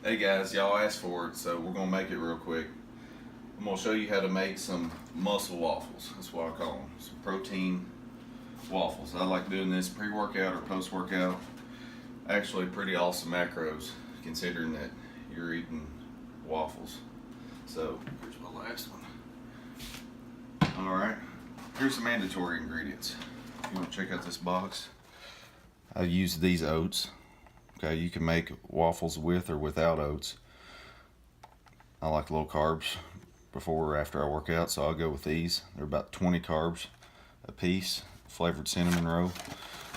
Hey guys, y'all asked for it, so we're gonna make it real quick. I'm gonna show you how to make some muscle waffles. That's what I call them. Some protein waffles. I like doing this pre-workout or post-workout. Actually, pretty awesome macros considering that you're eating waffles. So here's my last one. All right, here's the mandatory ingredients. If you want to check out this box, I use these oats. Okay, you can make waffles with or without oats. I like low carbs before or after I work out, so I'll go with these. They're about 20 carbs a piece, flavored cinnamon roll,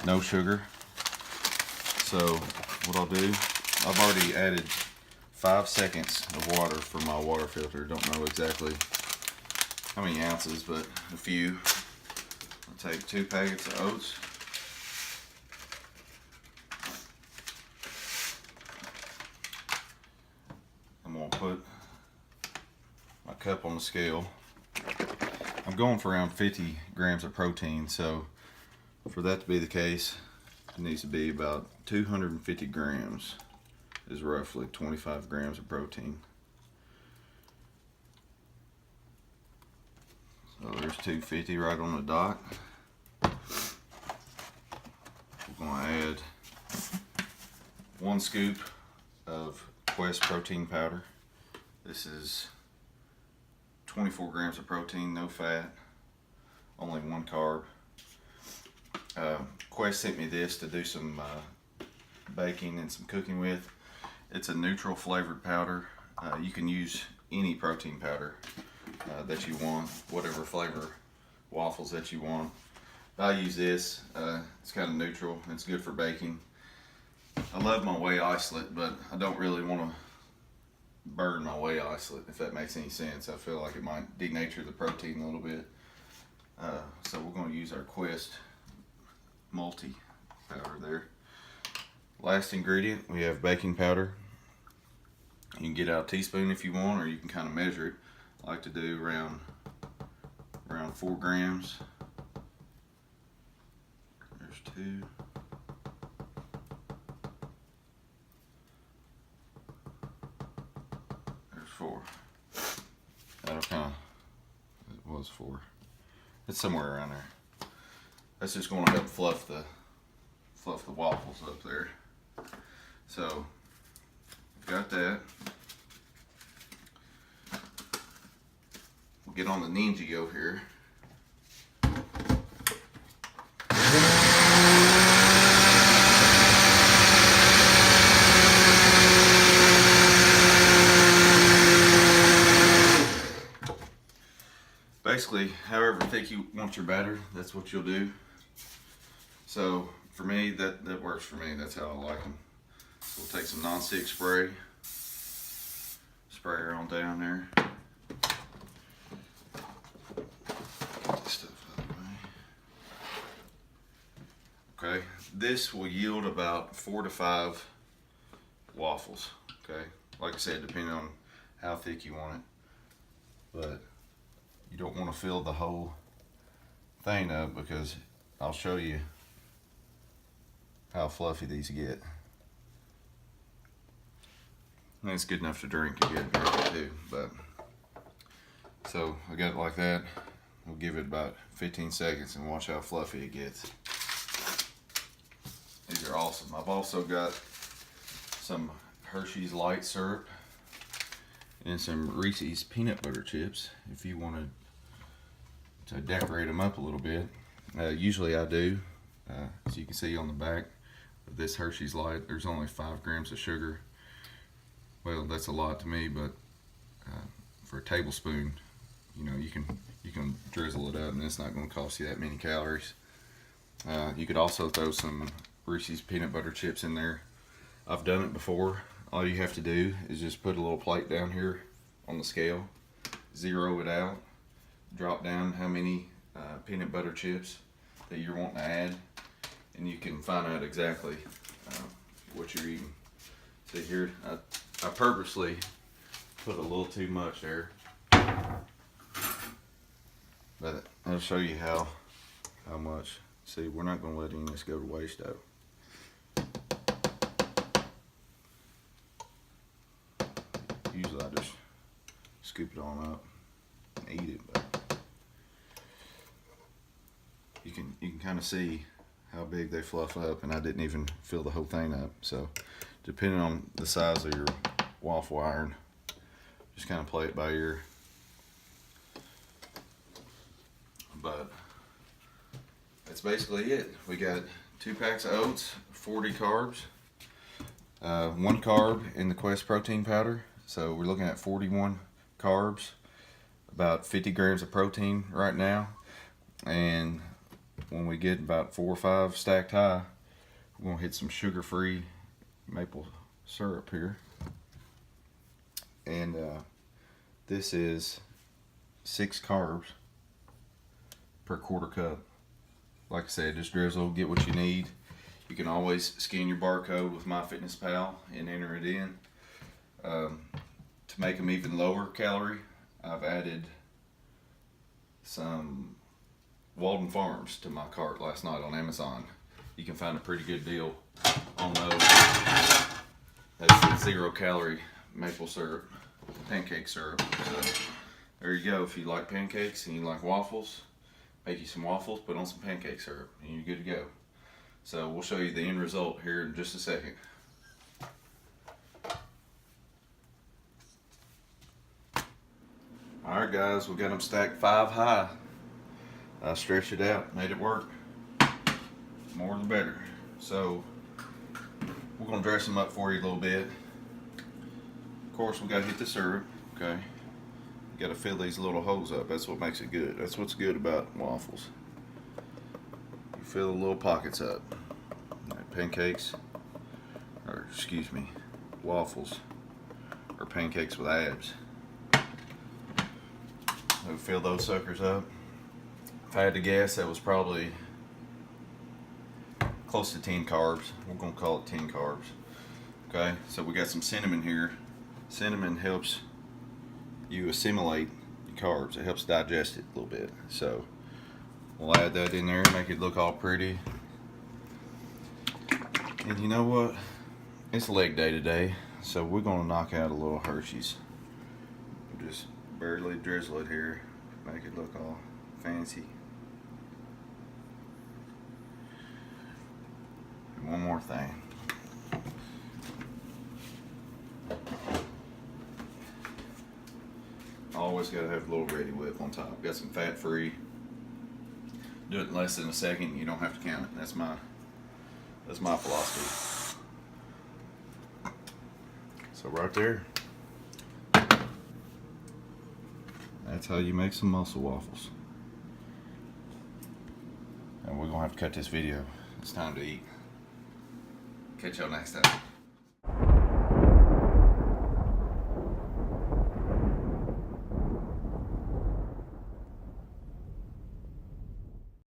no sugar. So what I'll do, I've already added 5 seconds of water for my water filter. Don't know exactly how many ounces, but a few. I'll take 2 packets of oats. I'm gonna put my cup on the scale. I'm going for around 50 grams of protein, so for that to be the case, it needs to be about 250 grams, is roughly 25 grams of protein. So there's 250 right on the dot. We're gonna add 1 scoop of Quest protein powder. This is 24 grams of protein, no fat, only 1 carb. Quest sent me this to do some baking and some cooking with. It's a neutral flavored powder. You can use any protein powder that you want, whatever flavor waffles that you want. I use this. It's kind of neutral. It's good for baking. I love my whey isolate, but I don't really want to burn my whey isolate, if that makes any sense. I feel like it might denature the protein a little bit. So we're going to use our Quest multi powder there. Last ingredient, we have baking powder. You can get out a teaspoon if you want, or you can kind of measure it. I like to do around 4 grams. There's 2. There's 4. That'll kind of, it was 4. It's somewhere around there. That's just going to help fluff the waffles up there. So, got that. We'll get on the Ninja here. Basically, however thick you want your batter, that's what you'll do. So for me, that works for me. That's how I like them. We'll take some non-stick spray, spray her on down there. Get this stuff out of the way. Okay, this will yield about 4 to 5 waffles. Okay, like I said, depending on how thick you want it, but you don't want to fill the whole thing up, because I'll show you how fluffy these get. And it's good enough to drink again too. But so I got it like that. We'll give it about 15 seconds and watch how fluffy it gets. These are awesome. I've also got some Hershey's light syrup and some Reese's peanut butter chips if you wanted to decorate them up a little bit. Usually I do. As you can see on the back of this Hershey's light, there's only 5 grams of sugar. Well, that's a lot to me, but for a tablespoon, you know, you can drizzle it up and it's not going to cost you that many calories. You could also throw some Reese's peanut butter chips in there. I've done it before. All you have to do is just put a little plate down here on the scale, zero it out, drop down how many peanut butter chips that you're wanting to add, and you can find out exactly what you're eating. See here, I purposely put a little too much there, but I'll show you how much. See, we're not going to let any of this go to waste though. Usually I just scoop it on up and eat it, but you can kind of see how big they fluff up, and I didn't even fill the whole thing up. So depending on the size of your waffle iron, just kind of play it by ear. But that's basically it. We got 2 packs of oats, 40 carbs, 1 carb in the Quest protein powder. So we're looking at 41 carbs, about 50 grams of protein right now. And when we get about 4 or 5 stacked high, we're gonna hit some sugar-free maple syrup here. And this is 6 carbs per quarter cup. Like I said, just drizzle, get what you need. You can always scan your barcode with MyFitnessPal and enter it in. To make them even lower calorie, I've added some Walden Farms to my cart last night on Amazon. You can find a pretty good deal on those. That's 0 calorie maple syrup, pancake syrup. So there you go. If you like pancakes and you like waffles, make you some waffles, put on some pancake syrup, and you're good to go. So we'll show you the end result here in just a second. Alright guys, we got them stacked 5 high. I stretched it out, made it work. More the better. So we're going to dress them up for you a little bit. Of course, we got to hit the syrup, okay? You got to fill these little holes up. That's what makes it good. That's what's good about waffles. You fill the little pockets up. Like pancakes, or excuse me, waffles, or pancakes with abs. So fill those suckers up. If I had to guess, that was probably close to 10 carbs. We're going to call it 10 carbs. Okay, so we got some cinnamon here. Cinnamon helps you assimilate your carbs. It helps digest it a little bit. So we'll add that in there, make it look all pretty. And you know what? It's leg day today, so we're going to knock out a little Hershey's. Just barely drizzle it here, make it look all fancy. And one more thing. Always got to have a little Ready Whip on top. Got some fat free. Do it in less than a second. You don't have to count it. That's my philosophy. So right there. That's how you make some muscle waffles. And we're gonna have to cut this video. It's time to eat. Catch y'all next time.